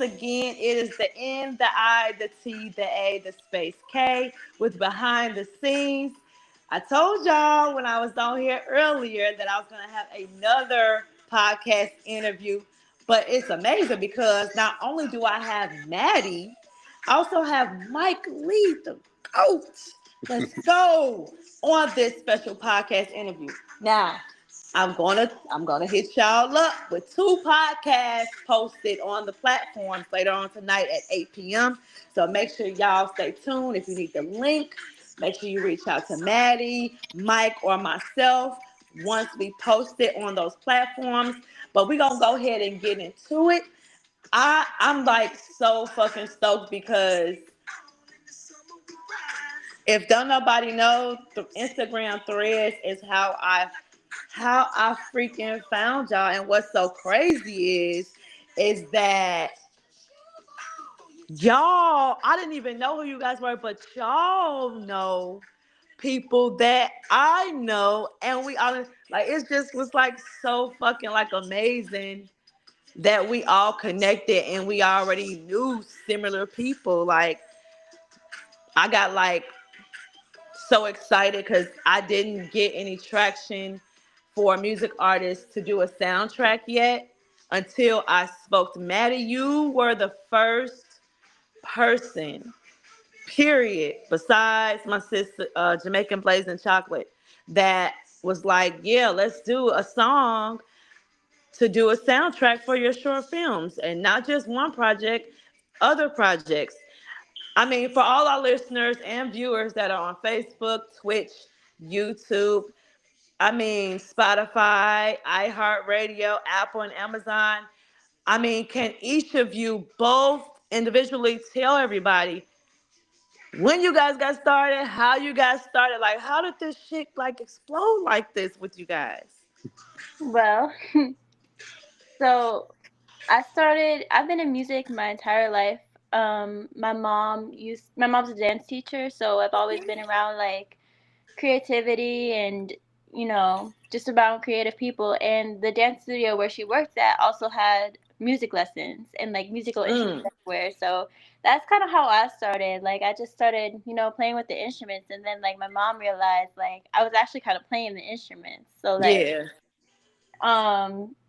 again, it is the N, the I, the T, the A, the space K with behind the scenes. I told y'all when I was on here earlier that I was going to have another podcast interview, but it's amazing because not only do I have Maddie, I also have Mike Lee, the coach. Let's go on this special podcast interview. Now, I'm gonna hit y'all up with two podcasts posted on the platforms later on tonight at 8 p.m. So make sure y'all stay tuned. If you need the link, make sure you reach out to Maddie, Mike, or myself once we post it on those platforms. But we're gonna go ahead and get into it. I'm like so fucking stoked because if don't nobody know, the Instagram threads is how I freaking found y'all. And what's so crazy is that y'all, I didn't even know who you guys were, but y'all know people that I know, and we all like it just was like so fucking like amazing that we all connected and we already knew similar people. Like I got like so excited because I didn't get any traction for music artists to do a soundtrack yet until I spoke to Maddie. You were the first person, period, besides my sister, Jamaican Blazing Chocolate, that was like, yeah, let's do a song to do a soundtrack for your short films. And not just one project, other projects. I mean, for all our listeners and viewers that are on Facebook, Twitch, YouTube, I mean, Spotify, iHeartRadio, Apple, and Amazon. I mean, can each of you both individually tell everybody when you guys got started, how you guys started, like how did this shit like explode like this with you guys? Well, so I've been in music my entire life. My mom's a dance teacher, so I've always been around like creativity and, just around creative people. And the dance studio where she worked at also had music lessons and like musical instruments Mm, everywhere. So that's kind of how I started. Like I just started, playing with the instruments, and then like my mom realized like I was actually kind of playing the instruments. So like yeah.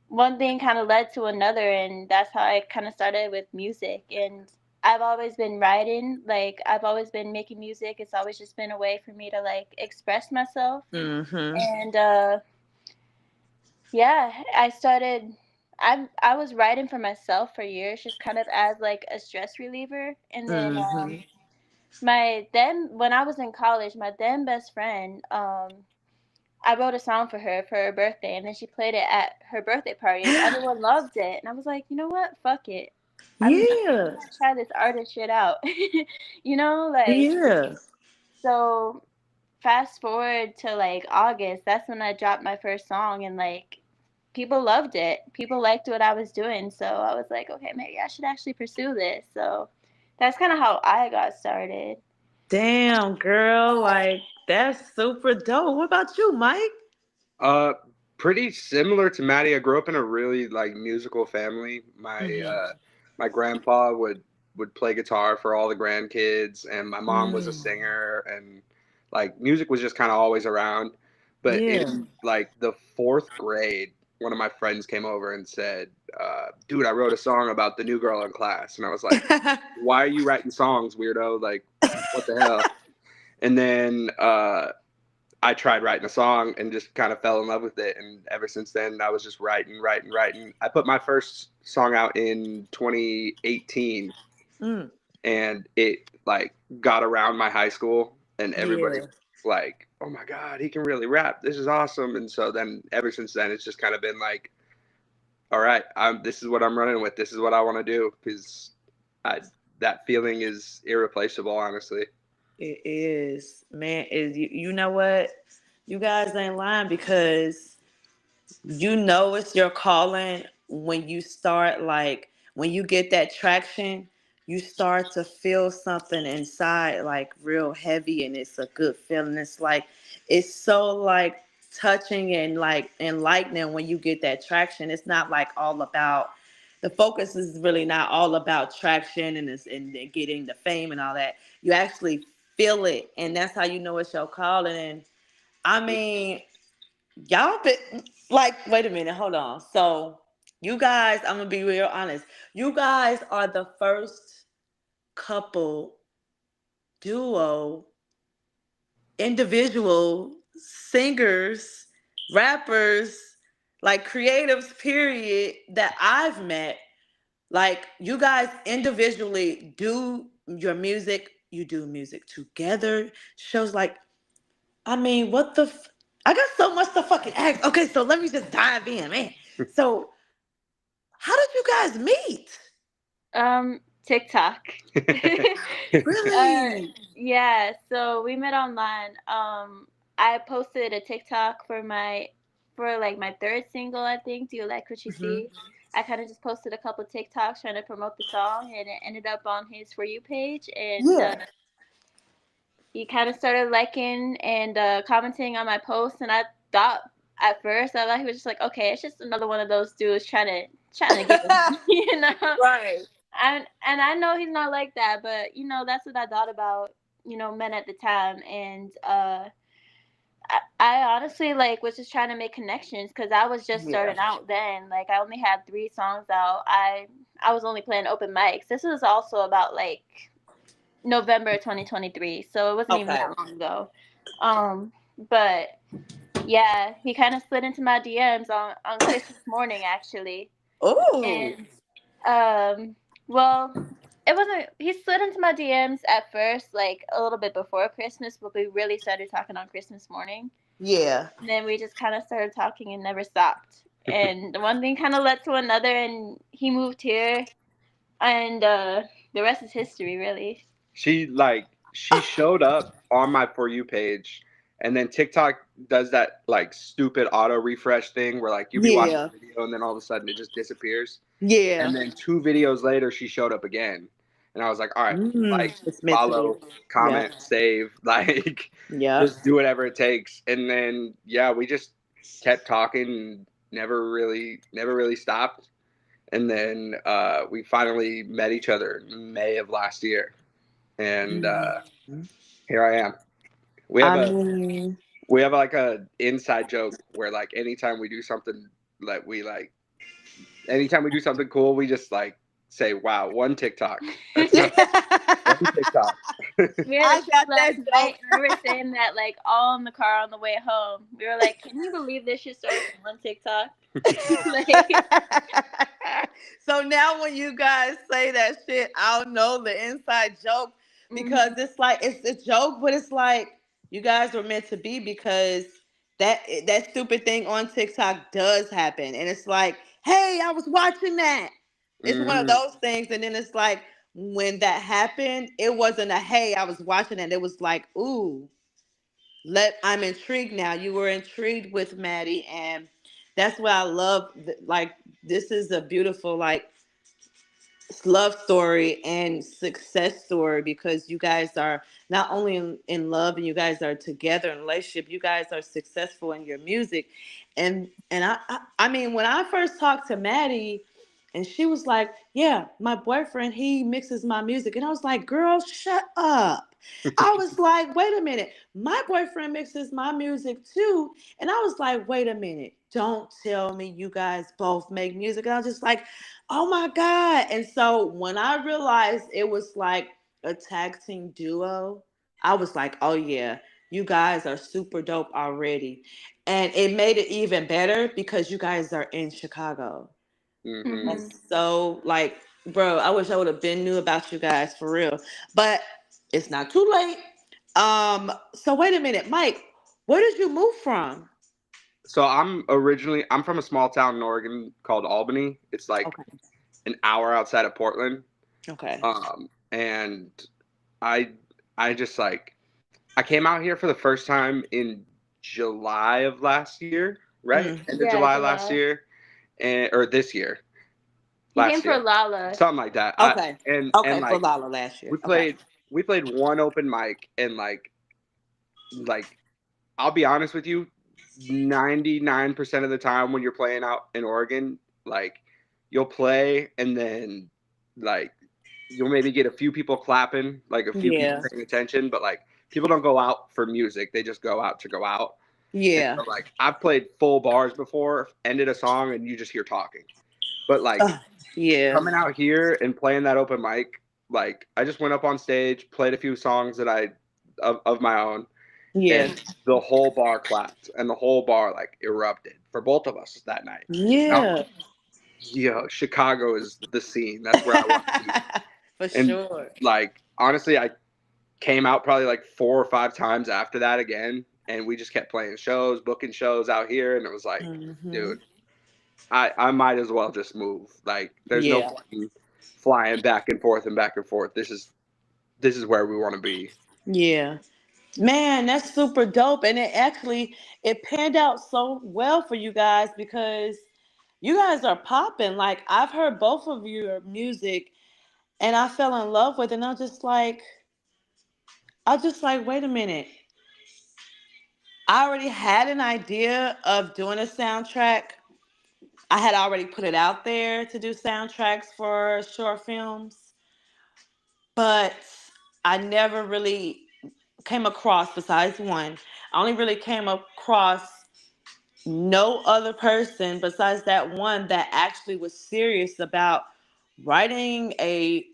one thing kind of led to another, and that's how I kind of started with music. And I've always been writing, like I've always been making music. It's always just been a way for me to like express myself. Mm-hmm. And yeah, I was writing for myself for years, just kind of as like a stress reliever. And then Mm-hmm. my then when I was in college, my then best friend, I wrote a song for her birthday, and then she played it at her birthday party, and everyone loved it. And I was like, you know what? Fuck it. I'm Yeah. gonna try this artist shit out. Like, Yeah. so fast forward to like August, that's when I dropped my first song, and like people loved it. People liked what I was doing, so I was like, okay, maybe I should actually pursue this. So that's kind of how I got started. Damn, girl, like that's super dope. What about you, Mike? Uh, Pretty similar to Maddie. I grew up in a really like musical family. My grandpa would play guitar for all the grandkids, and my mom was a Mm, singer, and like music was just kind of always around. But yeah. in like the fourth grade, one of my friends came over and said, "Dude, I wrote a song about the new girl in class," and I was like, "Why are you writing songs, weirdo? Like, what the hell?" And then I tried writing a song and just kind of fell in love with it. And ever since then, I was just writing, writing, writing. I put my first song out in 2018, Mm, and it like got around my high school, and everybody yeah. was like, "Oh my god, he can really rap! This is awesome!" And so then, ever since then, it's just kind of been like, "All right, this is what I'm running with. This is what I want to do," because that feeling is irreplaceable, honestly. It is, man. Is you know what? You guys ain't lying because you know it's your calling when you start like when you get that traction, you start to feel something inside like real heavy and it's a good feeling. It's like it's so like touching and like enlightening when you get that traction. It's not like all about the focus is really not all about traction and getting the fame and all that. You actually feel it, and that's how you know it's your calling. And I mean, y'all been like, wait a minute, hold on. So you guys, I'm gonna be real honest. You guys are the first couple, duo, individual singers, rappers, like creatives, period, that I've met. Like you guys individually do your music, you do music together. Shows like, I mean, what the? I got so much to fucking ask. Okay, so let me just dive in, man. So, how did you guys meet? TikTok. uh, Really? yeah, so we met online. I posted a TikTok for like my third single, I think. Do you like what you Hmm. see? I kind of just posted a couple TikToks trying to promote the song, and it ended up on his For You page, and Yeah. he kind of started liking and commenting on my posts, and I thought at first I thought he was just like, okay, it's just another one of those dudes trying to get with me, you know. Right. And I know he's not like that, but that's what I thought about men at the time, and I honestly like was just trying to make connections because I was just Yeah. starting out then. Like I only had 3 songs out. I was only playing open mics. This was also about like November 2023, so it wasn't even Okay. that long ago. But yeah, he kind of slid into my DMs on Christmas morning actually, Oh. and well, it wasn't. He slid into my DMs at first, like a little bit before Christmas, but we really started talking on Christmas morning. Yeah. And then we just kind of started talking and never stopped. And one thing kind of led to another, and he moved here, and the rest is history, really. She showed up on my For You page, and then TikTok does that like stupid auto refresh thing where like you be watching Yeah. a video and then all of a sudden it just disappears. Yeah. And then 2 videos later she showed up again, and I was like, all right, like It's meant to be. follow, Yep. comment, save, like Yep. just do whatever it takes. And then yeah, we just kept talking and never really stopped. And then we finally met each other in May of last year, and Mhm. here I am. We have I a mean, we have like a inside joke where like anytime we do something cool, we just like say, "Wow, one TikTok." That's not one TikTok. We had a I show got that last night, and we were saying that like all in the car on the way home. We were like, "Can you believe this shit started from one TikTok?" Like, joke. So now when you guys say that shit, I'll know the inside joke because mhm. it's like it's a joke, but it's like you guys were meant to be because that stupid thing on TikTok does happen, and it's like, hey, I was watching that. It's one of Hmm. those things, and then it's like when that happened, it wasn't a hey, I was watching it. It was like, ooh, I'm intrigued now. You were intrigued with Maddie, and that's what I love. Like this is a beautiful like love story and success story because you guys are not only in love and you guys are together in a relationship. You guys are successful in your music, and I mean when I first talked to Maddie. And she was like, yeah, my boyfriend, he mixes my music. And I was like, girl, shut up. I was like, wait a minute. My boyfriend mixes my music too. And I was like, wait a minute. Don't tell me you guys both make music. And I was just like, oh my God. And so when I realized it was like a tag team duo, I was like, oh yeah, you guys are super dope already. And it made it even better because you guys are in Chicago. Hmm. Mhm. That's so like, bro, I wish I would have been knew about you guys for real. But it's not too late. So wait a minute, Mike, where did you move from? So I'm from a small town in Oregon called Albany. It's like Okay. an hour outside of Portland. Okay. And I I just like I came out here for the first time in July of last year, right? Mm. End of Yeah, July last July. year, and or this year, He came last for year, Lala. something like that. Okay. And Okay, for like Lala last year. we Okay. played we played one open mic, and like I'll be honest with you, 99% of the time when you're playing out in Oregon, like you'll play and then like you'll maybe get a few people clapping, like a few people Yeah. paying attention, but like people don't go out for music. They just go out to go out. And Yeah. so like I've played full bars before, ended a song and you just hear talking. But like Ugh, yeah. coming out here and playing that open mic, like I just went up on stage, played a few songs that I of my own, Yeah. and the whole bar clapped and the whole bar like erupted for both of us that night. And I was Yeah. like, yo, Chicago is the scene. That's where I want to be. For And sure. like honestly, I came out probably like 4 or 5 times after that again, and we just kept playing shows, booking shows out here, and it was like, Hmm. dude, I might as well just move. Like, there's no Yeah. point in flying back and forth and back and forth. This is where we want to be. Yeah. Man, that's super dope. And it actually it panned out so well for you guys because you guys are popping. Like I've heard both of your music and I fell in love with it. And I was just like, wait a minute. I already had an idea of doing a soundtrack. I had already put it out there to do soundtracks for short films, but I never really came across, besides one, I only really came across no other person besides that one that actually was serious about writing a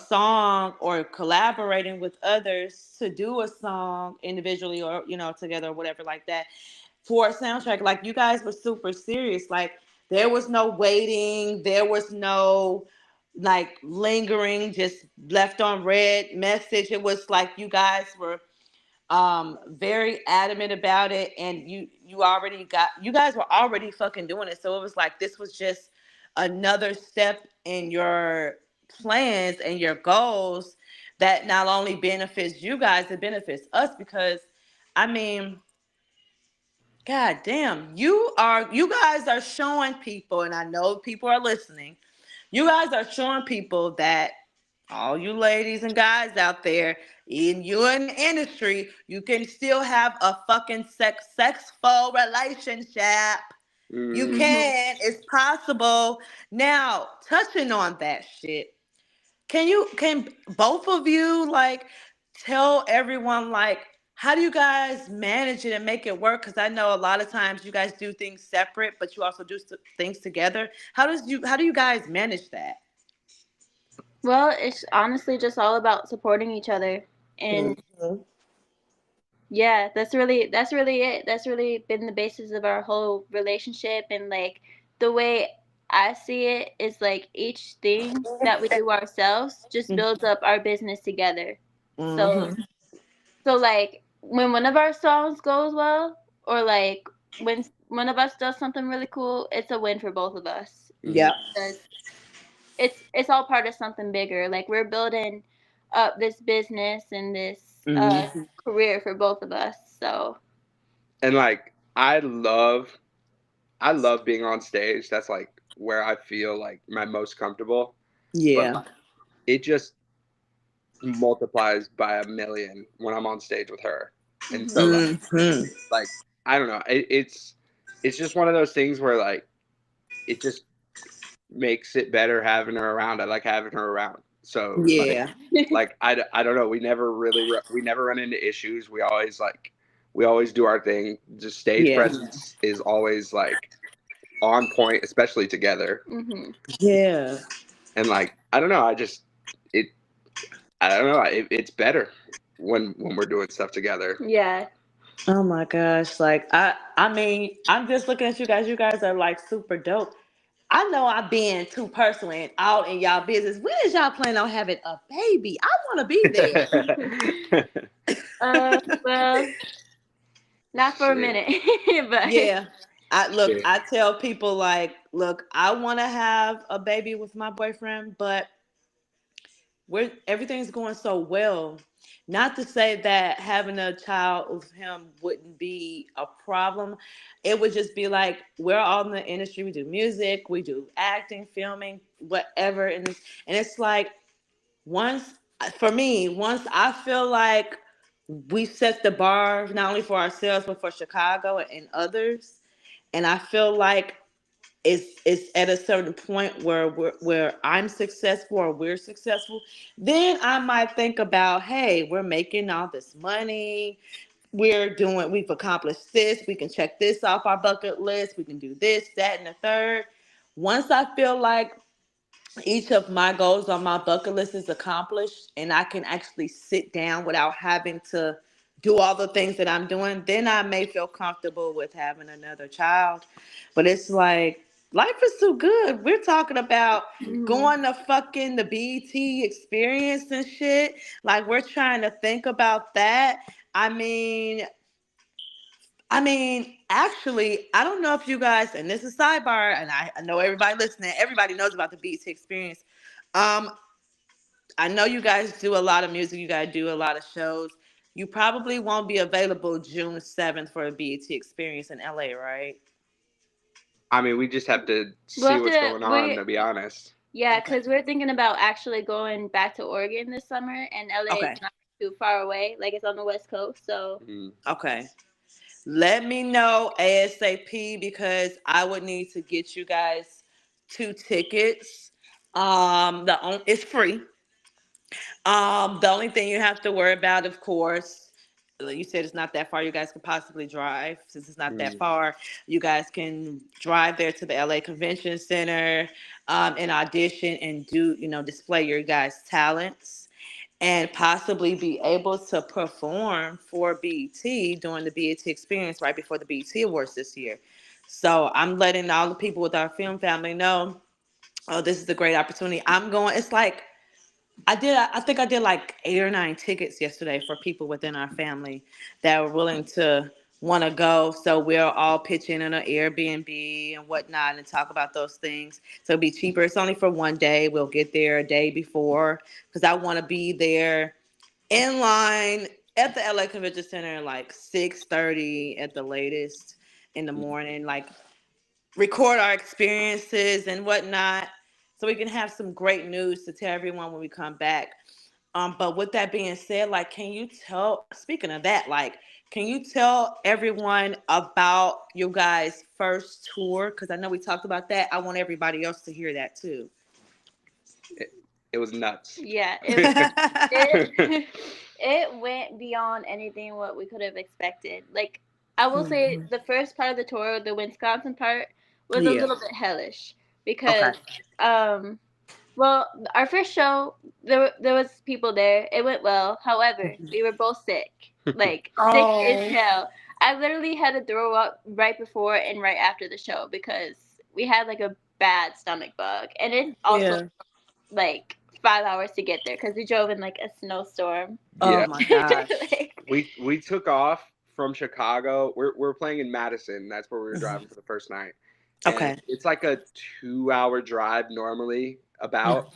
song or collaborating with others to do a song individually or together or whatever like that for a soundtrack. Like you guys were super serious. Like there was no waiting, there was no like lingering, just left on red message. It was like you guys were very adamant about it, and you guys were already fucking doing it, so it was like this was just another step in your plans and your goals that not only benefits you guys, it benefits us because I mean, god damn, you guys are showing people, and I know people are listening, you guys are showing people that all you ladies and guys out there, in you in the industry, you can still have a fucking sexful relationship. You Mm. Mhm. can. It's possible. Now, touching on that shit, can both of you like tell everyone like how do you guys manage it and make it work? Because I know a lot of times you guys do things separate, but you also do things together. How do you guys manage that? Well, it's honestly just all about supporting each other. And Mhm. yeah, that's really it. That's really been the basis of our whole relationship, and like the way I see it is like each thing that we do ourselves just builds up our business together. So Mhm. so like when one of our songs goes well, or like when one of us does something really cool, it's a win for both of us Mm. Yep. because it's all part of something bigger. Like we're building up this business and this Mhm. career for both of us. So And like I love being on stage. That's like where I feel like my most comfortable. But Yeah. like it just multiplies by a million when I'm on stage with her. And so mhm. Mhm. like I don't know. It's just one of those things where like it just makes it better having her around. I like having her around. So Yeah. I don't know. We never run into issues. We always do our thing. Just stage Yeah. presence is always like on point, especially together. Mhm. Yeah. And like I don't know. It I don't know. It's better when we're doing stuff together. Yeah. Oh my gosh. Like I mean, I'm just looking at you guys. You guys are like super dope. I know I'm being too personal and out in y'all business. When is y'all planning on having a baby? I want to be there. Well, not for a Shit. minute, but Yeah. I look, Shit. I tell people like, look, I want to have a baby with my boyfriend, but everything's going so well. Not to say that having a child with him wouldn't be a problem. It would just be like we're all in the industry. We do music, we do acting, filming, whatever. And it's like once for me, once I feel like we set the bar not only for ourselves but for Chicago and others, and I feel like it's at a certain point where where I'm successful or we're successful, then I might think about, hey, we're making all this money, we've accomplished this, we can check this off our bucket list, we can do this, that, and the third. Once I feel like each of my goals on my bucket list is accomplished and I can actually sit down without having to do all the things that I'm doing, then I may feel comfortable with having another child. But it's like life is too good. We're talking about Mhm. going to fucking the BT experience and shit. Like we're trying to think about that. I mean, actually, I don't know if you guys, and this is sidebar, and I know everybody listening, everybody knows about the BT experience. Um, I know you guys do a lot of music, you guys do a lot of shows. You probably won't be available June 7th for a BET experience in LA, right? I mean, we just have to We'll see have what's to. going on, We to be honest. Yeah, Okay. because we're thinking about actually going back to Oregon this summer, and LA is Okay. not too far away. Like it's on the West Coast, so. Mm. Okay. Let me know ASAP because I would need to get you guys 2 tickets. It's free. The only thing you have to worry about, of course, like you said it's not that far. You guys could possibly drive. Since it's not that Mm. far, you guys can drive there to the LA Convention Center, and audition and do, display your guys' talents and possibly be able to perform for BET during the BET experience right before the BET Awards this year. So I'm letting all the people with our film family know, oh, this is a great opportunity. I'm going. It's like I think I did like 8 or 9 tickets yesterday for people within our family that were willing to want to go. So we'll all pitch in on an Airbnb and whatnot and talk about those things. So it'll be cheaper. It's only for one day. We'll get there a day before because I want to be there in line at the LA Convention Center like 6:30 at the latest in the morning. Like record our experiences and whatnot so we can have some great news to tell everyone when we come back. But with that being said, like, can you tell, speaking of that, like, can you tell everyone about your guys' first tour? Because I know we talked about that. I want everybody else to hear that too. It was nuts. Yeah, it it went beyond anything what we could have expected. Like I will say, Mhm. the first part of the tour, the Wisconsin part, was a Yeah. little bit hellish Okay. because um well, our first show, there was people there. It went well. However, we were both sick, like sick as Oh. hell. I literally had to throw up right before and right after the show because we had like a bad stomach bug, and it also Yeah. like 5 hours to get there because we drove in like a snowstorm. Oh Yeah, my gosh. Like, we took off from Chicago. We're playing in Madison. That's where we were driving for the first night, and Okay. it's like a 2 hour drive normally. About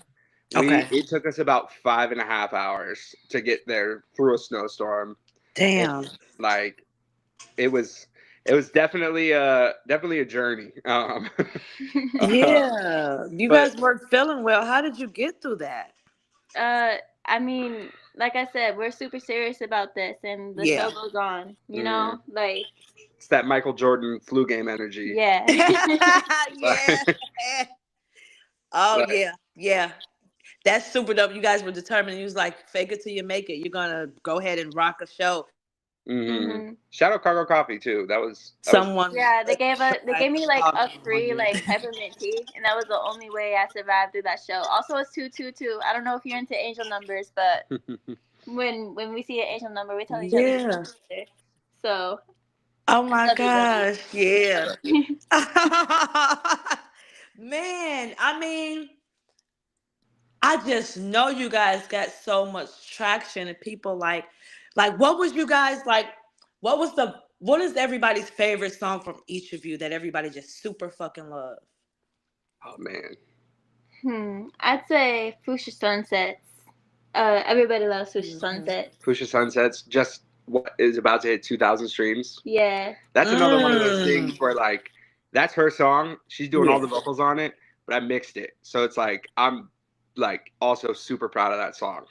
we Okay. it took us about 5.5 hours to get there through a snowstorm, and Damn. like it was definitely a journey. Uh, Yeah. You but guys weren't feeling well. How did you get through that? I mean, like I said, we're super serious about this, and the show Yeah. goes on. You mm, know, like it's that Michael Jordan flu game energy. yeah. Yeah. Oh Like, yeah. Yeah. That's super dope. You guys were determined. You was like, fake it till you make it. You're gonna go ahead and rock a show. hmm Shout out Cargo Coffee too. That was Someone Yeah, they tried gave me to like call a me on free like peppermint tea, and that was the only way I survived through that show. Also, it's 222. I don't know if you're into angel numbers, but when we see an angel number, we tell each other. Yeah. So Oh my love you, gosh. Yeah. love you. Man, I mean, I just know you guys got so much traction and people like what was you guys like what is everybody's favorite song from each of you that everybody just super fucking love? oh man. I'd say Fuchsia Sunsets. Everybody loves Fuchsia Mhm. Sunsets. Pusha Sunsets just what is about to hit 2,000 streams. Yeah. That's another one of those Mm. things where like that's her song. She's doing all Yeah. the vocals on it, but I mixed it. So it's like I'm like also super proud of that song.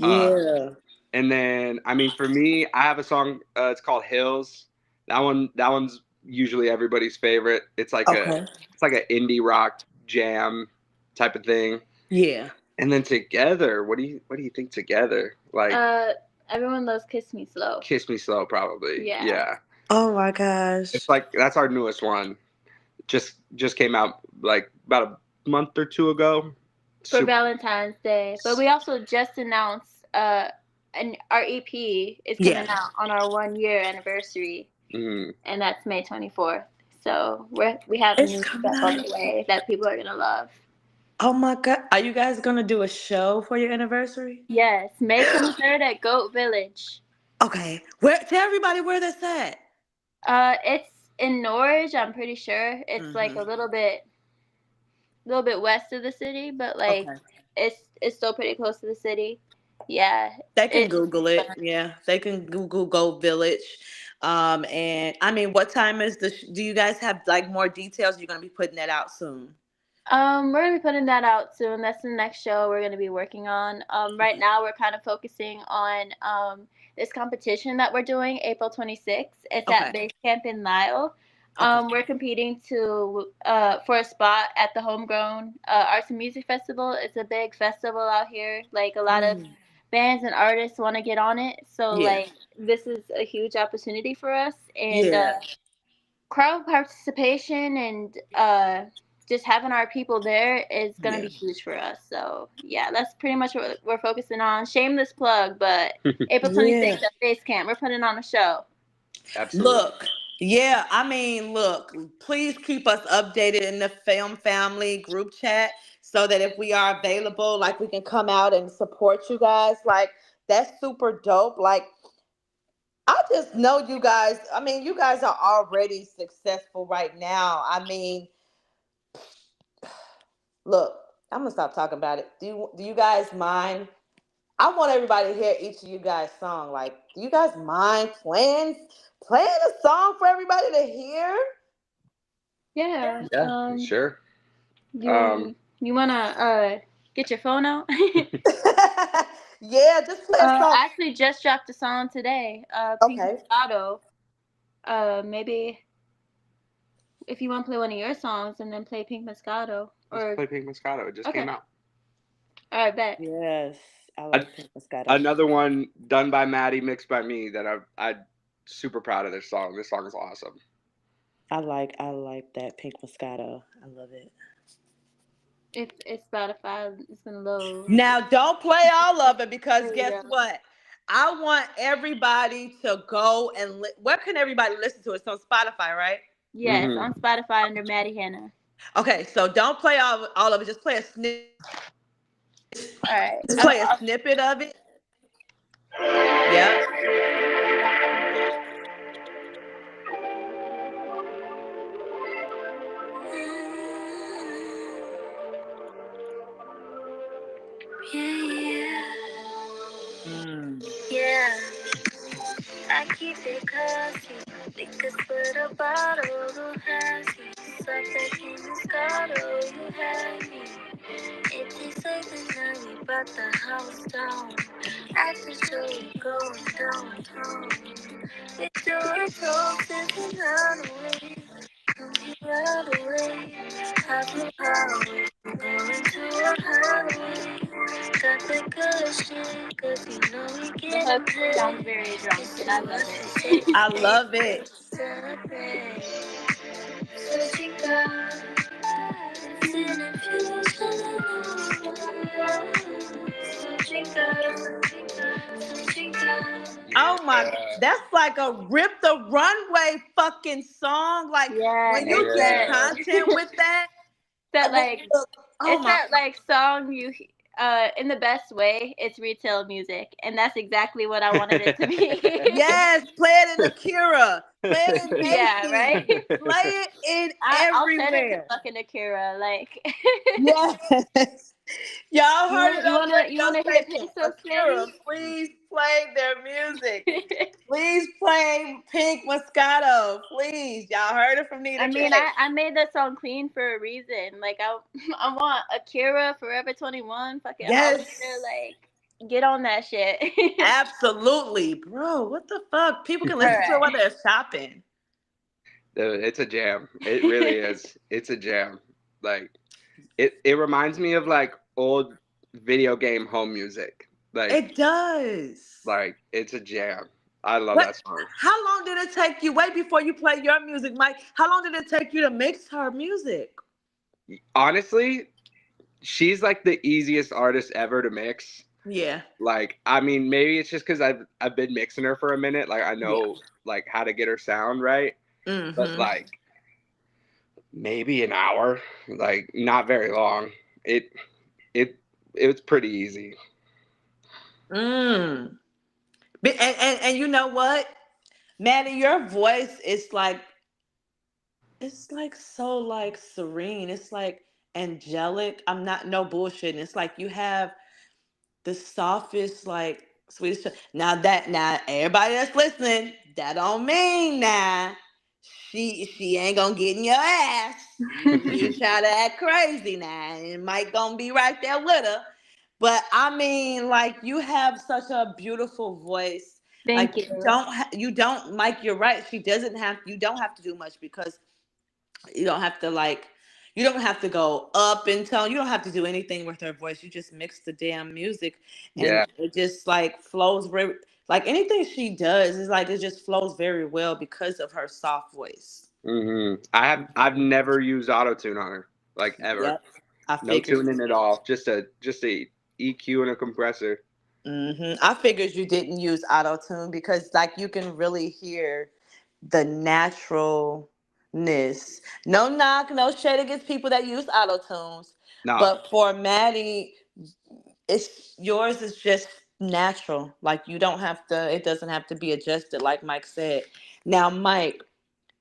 Uh Yeah. and then I mean for me, I have a song it's called Hills. That one's usually everybody's favorite. It's like Okay. an indie rock jam type of thing. Yeah. And then Together, what do you think Together? Like Everyone loves Kiss Me Slow. Kiss Me Slow, probably. Yeah. Yeah. Oh my gosh. It's like that's our newest one. Just came out like about a month or two ago. For Valentine's Day. But we also just announced our EP is coming out on our 1-year anniversary. Mm-hmm. And that's May 24th. So we have new stuff on the way that people are going to love. Oh my God. Are you guys going to do a show for your anniversary? Yes. May 23rd at Goat Village. Okay. Tell everybody where that's at. It's in Norwich, I'm pretty sure. It's like a little bit west of the city, but like it's still pretty close to the city. Yeah. They can Google it. Yeah. They can Google Goat Village. And I mean, what time is do you guys have like more details? You're going to be putting that out soon. We're going to be putting that out soon. That's the next show we're going to be working on. Right now we're kind of focusing on this competition that we're doing April 26th. It's at Base Camp in Lisle. We're competing for a spot at the Homegrown Arts and Music Festival. It's a big festival out here. Like a lot of bands and artists want to get on it. So like this is a huge opportunity for us. And crowd participation and just having our people there is going to be huge for us. So, yeah, that's pretty much what we're focusing on. Shameless plug, but April 26th at Base Camp, we're putting on a show. Absolutely. Look, please keep us updated in the Film Family group chat so that if we are available, like we can come out and support you guys. Like, that's super dope. Like, I just know you guys. I mean, you guys are already successful right now. I mean, look, I'm gonna stop talking about it. Do you guys mind? I want everybody to hear each of you guys' song. Like, do you guys mind playing a song for everybody to hear? Yeah. Yeah, sure. You wanna get your phone out? Yeah, just play a song. I actually just dropped a song today. Pink Moscato. Maybe if you want to play one of your songs and then play Pink Moscato. Let's play Pink Moscato. It just came out. All right, bet. Yes, I like Pink Moscato. Another one done by Maddie, mixed by me. That I'm super proud of this song. This song is awesome. I like that Pink Moscato. I love it. If it's Spotify, it's gonna load. Now don't play all of it because guess what? I want everybody to go and where can everybody listen to it? It's on Spotify, right? Yes, on Spotify under Maddie Hannah. Okay, so don't play all of it. Just play a snippet. All right. Just play a snippet of it. Yeah. Yeah. I keep it classy because with a bottle who has me. Such in Moscato, you have me. It tastes like the night we brought the house down. After show, we going downtown. We do our toast and run away. Come right away. Have a power. Going to a highway. Got the good shit, cause you know we get the hook sounds very drunk, and I love it. I love it. Oh my, that's like a Rip the Runway fucking song. Like when you get content with that. That like it's that like song you in the best way, it's retail music, and that's exactly what I wanted it to be. Yes, play it in Akira. Play it in Macy's. Yeah, right. Play it in everywhere. I'll send it to fucking Akira, like. Yes. Y'all heard it. You wanna hear Peso Akira, please play their music. Please play Pink Moscato. Please. Y'all heard it from Nina. I mean, I made that song clean for a reason. Like I want Akira, Forever 21, fucking yes. Like get on that shit. Absolutely, bro. What the fuck? People can listen to it while they're shopping. Dude, it's a jam. It really is. It's a jam. Like it reminds me of like old video game home music. It does. Like it's a jam. I love What? that song. How long did it take you? Wait before you play your music, Mike. How long did it take you to mix her music? Honestly, she's like the easiest artist ever to mix. Yeah. Like, I mean, maybe it's just because I've been mixing her for a minute. Like, I Yeah. know like how to get her sound right. But Mm-hmm. like maybe an hour, like not very long. It was pretty easy. Mm. And you know what, Maddie, your voice is like, it's like so like serene. It's like angelic. I'm not no bullshit. It's like you have the softest, like sweetest. Now everybody that's listening, that don't mean now she ain't gonna get in your ass. You try to act crazy now, and Mike gonna be right there with her. But I mean, like you have such a beautiful voice. Thank Like you. you don't, Mike. You're right. She doesn't have. You don't have to do much because you don't have to like. You don't have to go up and tone. You don't have to do anything with her voice. You just mix the damn music, and Yeah. it just like flows very. Like anything she does is like it just flows very well because of her soft voice. I've never used auto tune on her, like ever. Yep, I No figured. tuning at all. Just a EQ and a compressor. I figured you didn't use auto tune because like you can really hear the naturalness. No knock, no shade against people that use auto tunes, No. but for Maddie, it's yours is just natural. Like you don't have to. It doesn't have to be adjusted, like Mike said. Now, Mike,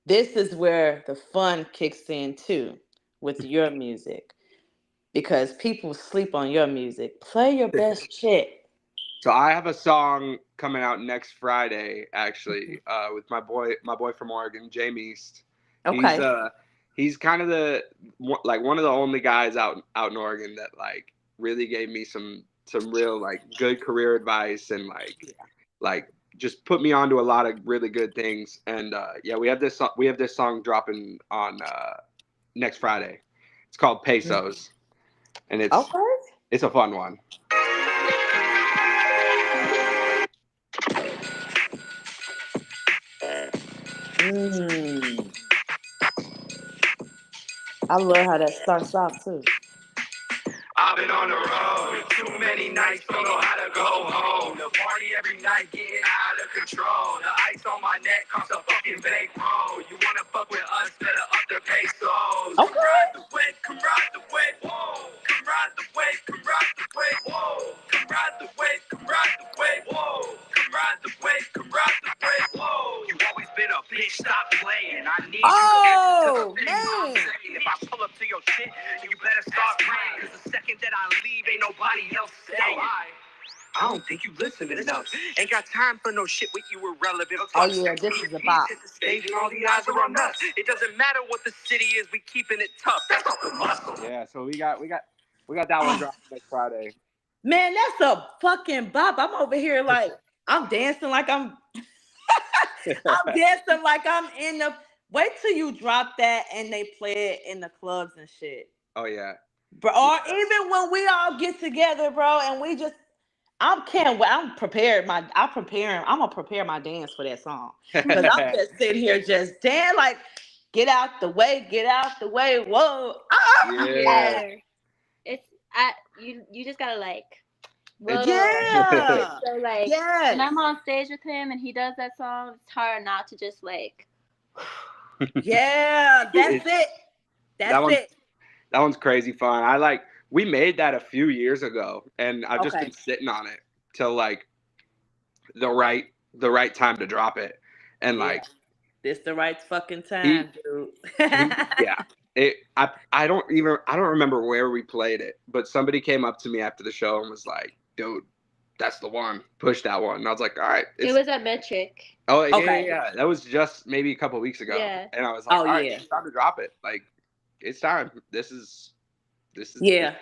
this is where the fun kicks in too with your music because people sleep on your music. Play your best shit. So I have a song coming out next Friday, actually, with my boy from Oregon, Jamie East. He's Okay. he's kind of the like one of the only guys out in Oregon that like really gave me some real like good career advice and like just put me onto a lot of really good things. And yeah, we have this song dropping on next Friday. It's called Pesos, and Okay. it's a fun one. Mm. I love how that starts off too. I've been on the road too many nights, don't know how to go home. The party every night getting out of control. The ice on my neck costs a fucking bankroll. You wanna fuck with us, better up the pesos. Okay. Come ride the wave, come ride the wave, whoa. Come ride the wave, come ride the wave, whoa. Come ride the wave, come ride the wave, whoa. Come ride the wave, come ride the wave, whoa. You always been a bitch, stop playing. I need Oh, you to man. If I pull up to your shit, you better start praying. Cause the second that I leave, ain't nobody else staying. I don't think you listen enough. Ain't got time for no shit with you irrelevant. Oh yeah, this is a bop. The stage and all the eyes are on us. It doesn't matter what the city is, we keeping it tough. That's all the muscle. Yeah, so we got that one dropping next Friday. Man, that's a fucking bop. I'm over here like I'm dancing like I'm I'm dancing like I'm in the. Wait till you drop that and they play it in the clubs and shit. Oh yeah. Bro, or even when we all get together, bro, and we just I can't wait. I'm gonna prepare my dance for that song. Because I'm just sitting here just dance like get out the way, whoa. Yeah. It's you just gotta like roll over. Yeah. So like Yes. when I'm on stage with him and he does that song, it's hard not to just like Yeah, that's it. That's it. That one's crazy fun. We made that a few years ago, and I've just been sitting on it till like the right time to drop it, and like this the right fucking time, dude. Yeah, I don't remember where we played it, but somebody came up to me after the show and was like, "Dude, that's the one. Push that one." And I was like, "All right." it was at Metric. Oh yeah. That was just maybe a couple weeks ago. Yeah. And I was like, "All right, it's time to drop it. Like, it's time. This is." Yeah,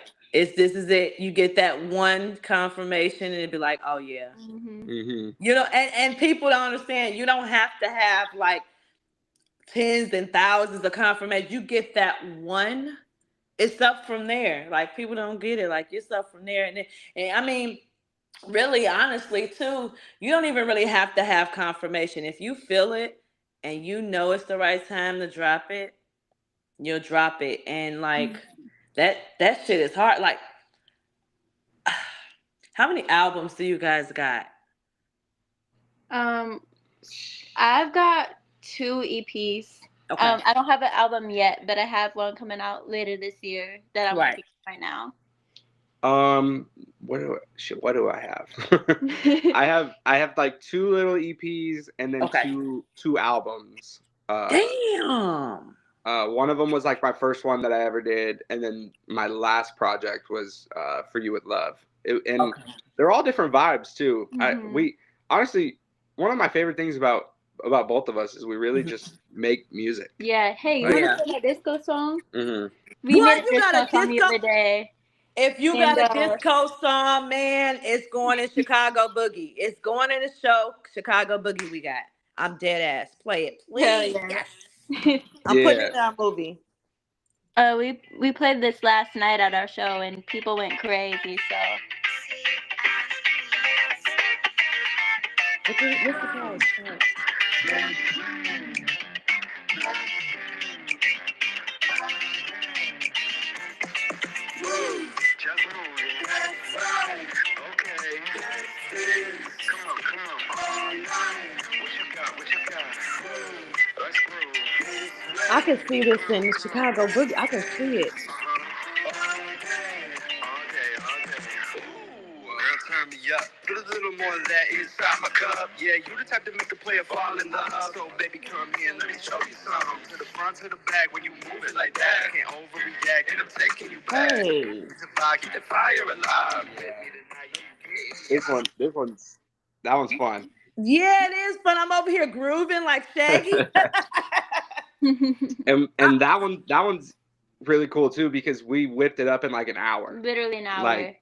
this is it. You get that one confirmation, and it'd be like, oh yeah. Mm-hmm. Mm-hmm. You know, and people don't understand. You don't have to have like tens and thousands of confirmation. You get that one, it's up from there. Like people don't get it. Like it's up from there, and I mean, really, honestly, too, you don't even really have to have confirmation. If you feel it and you know it's the right time to drop it, you'll drop it. And like that shit is hard. Like, how many albums do you guys got? Um, I've got 2 EPs. Okay, I don't have an album yet, but I have one coming out later this year that I'm right. working on right now. What do I have? I have like 2 little EPs and then Okay. two albums. Damn. One of them was like my first one that I ever did, and then my last project was For You With Love. And Okay. they're all different vibes too. Mhm. We honestly, one of my favorite things about both of us is we really just make music. Yeah. Hey, you Like, want to play my disco song? hmm We What? made a You got a disco song the disco? other day. If you And, got a disco song, man, it's going in Chicago Boogie. It's going in the show Chicago Boogie. We got. I'm dead ass. Play it, Hell please. yeah. Yes. I'm putting it in our movie. We played this last night at our show and people went crazy. So What's the call? Just move it. Okay. Come on. What you got? Let's groove. I can see this in Chicago Boogie. I can see it. Girl, turn me up. Put a little more of that inside my cup. Yeah, you the type to make a player fall in love. So baby, come here and let me show you something. To the front, to the back, when you move it like that. Can't overreact, and I'm taking you back. Hey. It's a vibe, keep the fire alive. that one's fun. Yeah, it is, but I'm over here grooving like Shaggy. And that one's really cool too because we whipped it up in like an hour. literally an hour. Like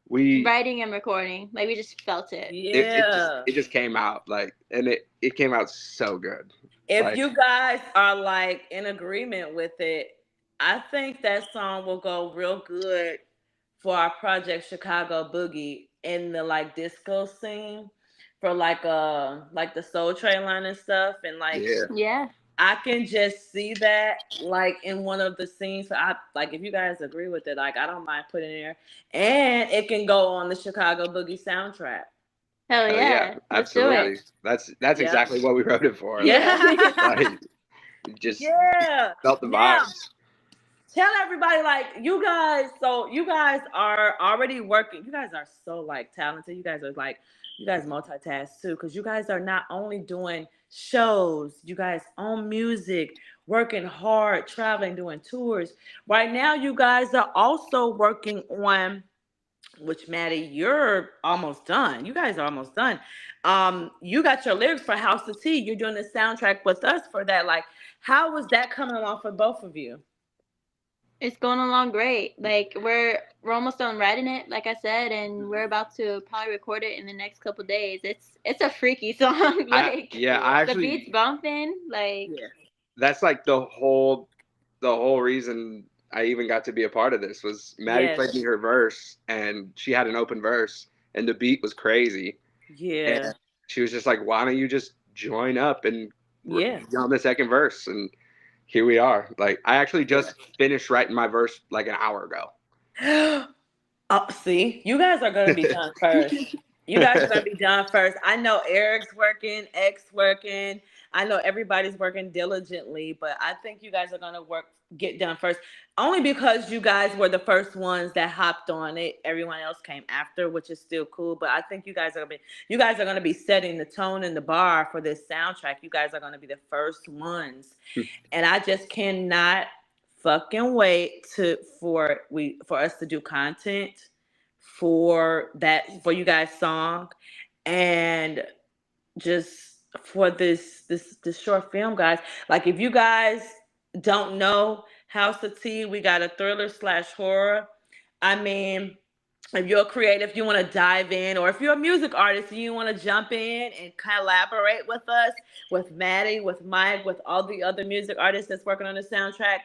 we writing and recording. Like we just felt it. Yeah. it just came out like, and it came out so good. If Like, you guys are like in agreement with it, I think that song will go real good for our project Chicago Boogie in the like disco scene for like the Soul Train line and stuff, and like Yeah. I can just see that like in one of the scenes. So I like if you guys agree with it, like I don't mind putting it in there, and it can go on the Chicago Boogie soundtrack. Hell yeah. Let's do absolutely. it. That's Yeah. exactly what we wrote it for. Yeah. Like, just Yeah. felt the Now, vibes. tell everybody, like, you guys are already working. You guys are so like talented. You guys multitask too, because you guys are not only doing shows, you guys own music, working hard, traveling, doing tours. Right now, you guys are also working on, which Maddie, you're almost done. You guys are almost done. You got your lyrics for House of Tea. You're doing the soundtrack with us for that. Like, how was that coming along for both of you? It's going along great. Like we're almost done writing it, like I said, and we're about to probably record it in the next couple days. It's a freaky song. Like I the actually, beats bumping. Like Yeah. that's like the whole reason I even got to be a part of this was Maddie Yes. played me her verse and she had an open verse and the beat was crazy. Yeah. And she was just like, why don't you just join up and Yeah. be on the second verse? And here we are. Like, I actually just finished writing my verse like an hour ago. Oh, see, you guys are gonna be done first. You guys are gonna be done first. I know Eric's working, X working. I know everybody's working diligently, but I think you guys are gonna get done first. Only because you guys were the first ones that hopped on it. Everyone else came after, which is still cool. But I think you guys are gonna be setting the tone and the bar for this soundtrack. You guys are gonna be the first ones, and I just cannot fucking wait for us to do content for you guys song, and just for this short film, guys. Like, if you guys don't know House of Tea, we got a thriller / horror. I mean, if you're creative, you want to dive in, or if you're a music artist and you want to jump in and collaborate with us, with Maddie, with Mike, with all the other music artists that's working on the soundtrack,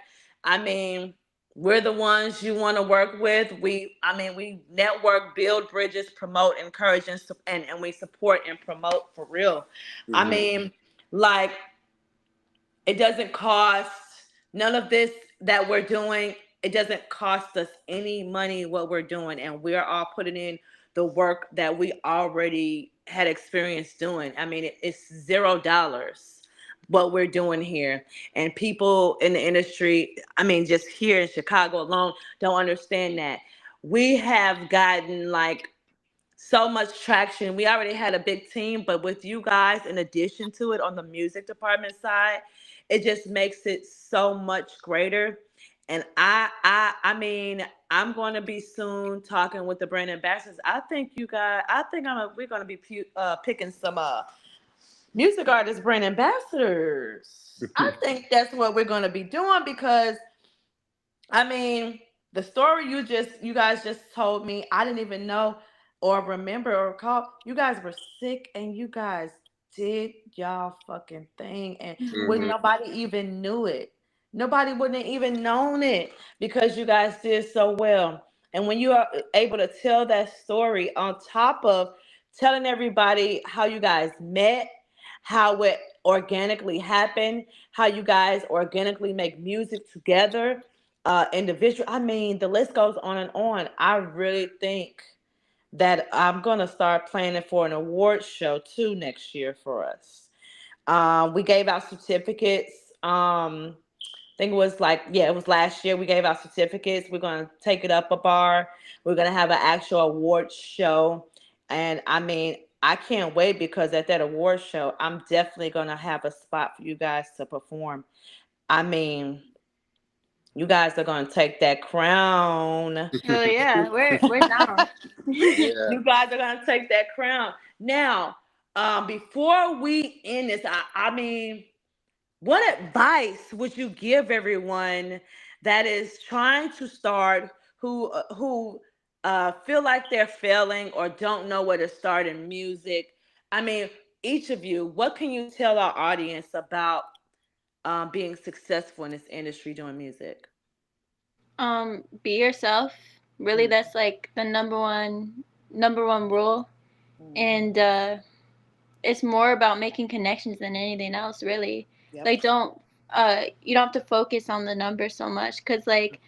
I mean, we're the ones you want to work with. We network, build bridges, promote, encourage, and we support and promote for real. I Hmm. mean, like, it doesn't cost none of this that we're doing. It doesn't cost us any money what we're doing, and we're all putting in the work that we already had experience doing. I mean, it's $0 what we're doing here, and people in the industry, I mean, just here in Chicago alone, don't understand that we have gotten like so much traction. We already had a big team, but with you guys, in addition to it on the music department side, it just makes it so much greater. And I mean, I'm going to be soon talking with the brand ambassadors. I think you guys, I think we're going to be picking some music artists brand ambassadors. I think that's what we're going to be doing because I mean, the story you guys just told me, I didn't even know or remember or recall. You guys were sick and you guys did y'all fucking thing and when Hmm. nobody even knew it. Nobody wouldn't have even known it because you guys did so well. And when you are able to tell that story on top of telling everybody how you guys met, how it organically happened, how you guys organically make music together, individual. I mean, the list goes on and on. I really think that I'm gonna start planning for an award show too next year for us. We gave out certificates. I think it was like, yeah, it was last year. We gave out certificates. We're gonna take it up a bar. We're gonna have an actual award show, and I mean, I can't wait because at that award show, I'm definitely gonna have a spot for you guys to perform. I mean, you guys are gonna take that crown. Oh yeah, we're down. Yeah. You guys are gonna take that crown. Now, before we end this, I mean, what advice would you give everyone that is trying to start who feel like they're failing or don't know where to start in music? I mean, each of you, what can you tell our audience about being successful in this industry doing music? Be yourself. Really, that's like the number one rule. Mhm. And it's more about making connections than anything else, really. Yep. Like, don't you don't have to focus on the numbers so much because like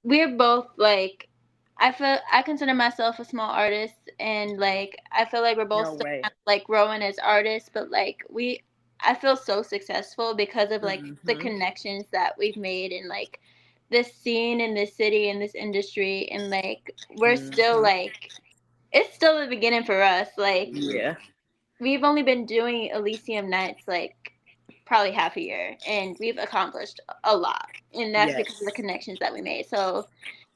we're both like I consider myself a small artist, and like I feel like we're both No still way. kind of, like growing as artists, but like I feel so successful because of like the Hmm. connections that we've made in like this scene in this city in this industry, and like we're still Hmm. like it's still the beginning for us. Like Yeah. we've only been doing Elysium Nights like probably half a year, and we've accomplished a lot, and that's because of the Yes. connections that we made. So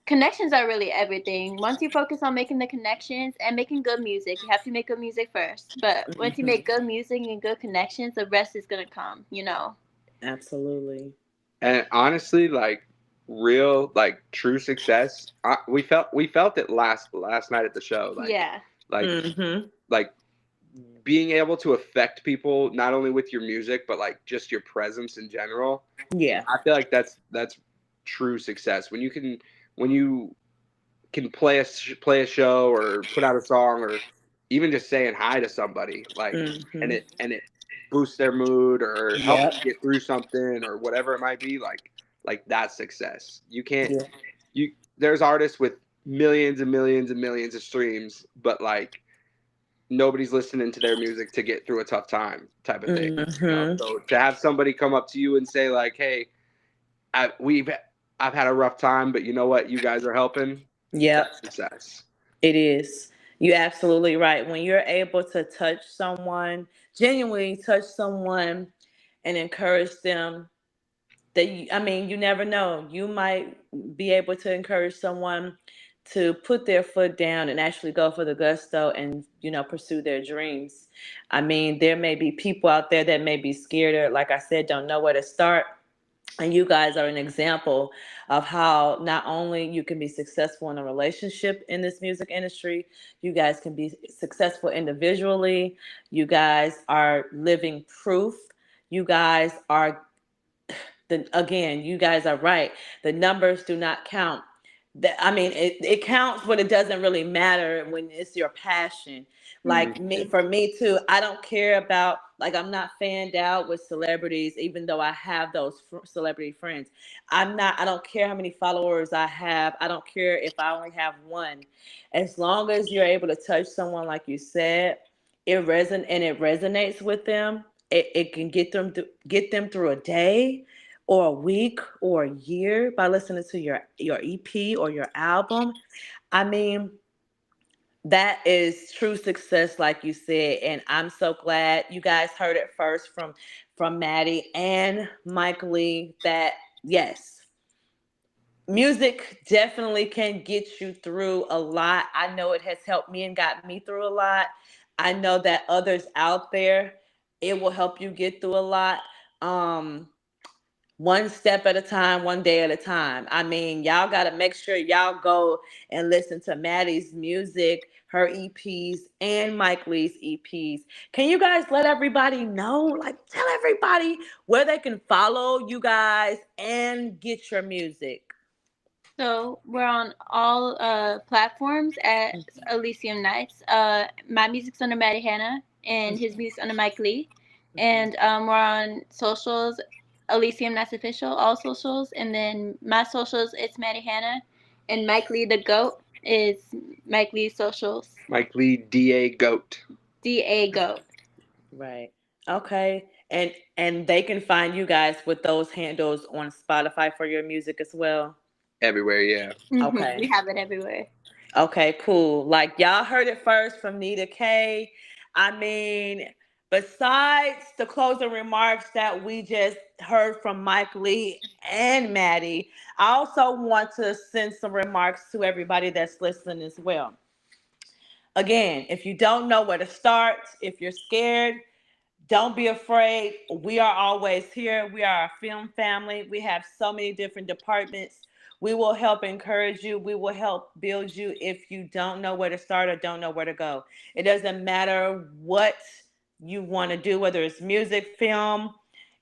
connections are really everything. Once you focus on making the connections and making good music, you have to make good music first. But once you make Hmm. good music and good connections, the rest is gonna come. You know. Absolutely. And honestly, like real, like true success, we felt it last night at the show. Yeah. Like Hmm. like being able to affect people not only with your music but like just your presence in general. Yeah. I feel like that's true success when you can play a show or put out a song or even just saying hi to somebody like Hmm. and it boosts their mood or helps Yep. them get through something or whatever it might be like that's success. You can't Yeah. you there's artists with millions and millions and millions of streams but like nobody's listening to their music to get through a tough time type of thing, Hmm. so to have somebody come up to you and say like, hey, I, we've I've had a rough time but you know what, you guys are helping, Yep. that's success. It is. You're absolutely right. When you're able to touch someone, genuinely touch someone and encourage them, I mean, you never know. You might be able to encourage someone to put their foot down and actually go for the gusto and, pursue their dreams. I mean, there may be people out there that may be scared or, like I said, don't know where to start. And you guys are an example of how not only you can be successful in a relationship in this music industry, you guys can be successful individually. You guys are living proof. You guys are again, you guys are right. The numbers do not count. I mean, it counts, but it doesn't really matter when it's your passion. Like me, for me too, I don't care about, like, I'm not fanned out with celebrities, even though I have those celebrity friends. I don't care how many followers I have. I don't care if I only have one. As long as you're able to touch someone, like you said, it resonates with them. It can get them through a day or a week or a year by listening to your EP or your album. I mean, that is true success, like you said, and I'm so glad you guys heard it first from Maddie and Mike Lee that yes, music definitely can get you through a lot. I know it has helped me and got me through a lot. I know that others out there, it will help you get through a lot. Um, one step at a time, one day at a time. I mean, y'all got to make sure y'all go and listen to Maddie's music, her EPs, and Mike Lee's EPs. Can you guys let everybody know? Like, tell everybody where they can follow you guys and get your music. So we're on all platforms at Elysium Nights. My music's under Maddie Hanna, and his music's under Mike Lee. And we're on socials, Elysium Nights Official, all socials. And then my socials, it's Maddie Hanna. And Mike Lee, the GOAT, is Mike Lee's socials. Mike Lee, DA Goat. DA GOAT. Right. Okay. And they can find you guys with those handles on Spotify for your music as well. Everywhere, yeah. Okay. We have it everywhere. Okay, cool. Like y'all heard it first from Nita K. I mean, besides the closing remarks that we just heard from Mike Lee and Maddie, I also want to send some remarks to everybody that's listening as well. Again, if you don't know where to start, if you're scared, don't be afraid. We are always here. We are a film family. We have so many different departments. We will help encourage you. We will help build you if you don't know where to start or don't know where to go. It doesn't matter what you want to do, whether it's music, film,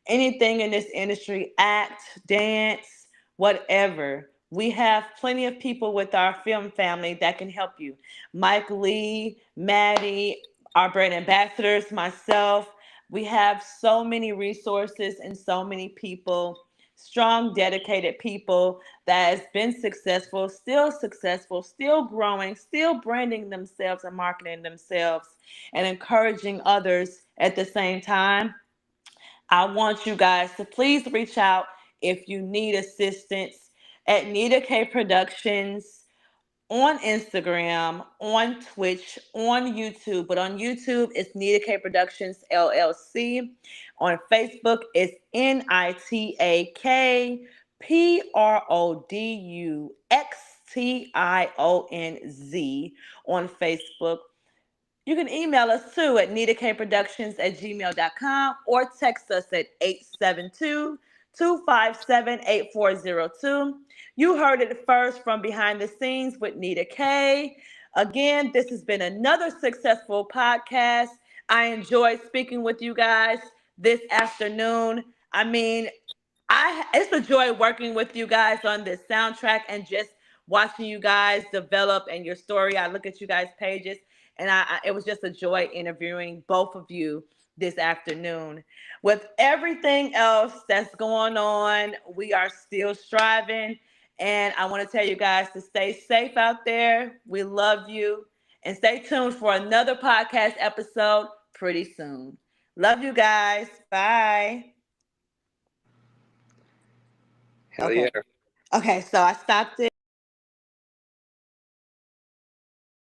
anything in this industry, act, dance, whatever. We have plenty of people with our film family that can help you. Mike Lee, Maddie, our brand ambassadors, myself. We have so many resources and so many people, strong, dedicated people that has been successful, still growing, still branding themselves and marketing themselves and encouraging others at the same time. I want you guys to please reach out if you need assistance at Nita K Productions on Instagram, on Twitch, on YouTube. But on YouTube, it's Nita K Productions LLC. On Facebook, it's NITAKPRODUXTIONZ on Facebook. You can email us too at nitakproductions@gmail.com or text us at 872-257-8402. You heard it first from behind the scenes with Nita K. Again, this has been another successful podcast. I enjoyed speaking with you guys this afternoon. I mean, it's a joy working with you guys on this soundtrack and just watching you guys develop and your story. I look at you guys' pages and it was just a joy interviewing both of you this afternoon. With everything else that's going on, we are still striving. And I want to tell you guys to stay safe out there. We love you. And stay tuned for another podcast episode pretty soon. Love you guys. Bye. Hell Okay. yeah. Okay, so I stopped it.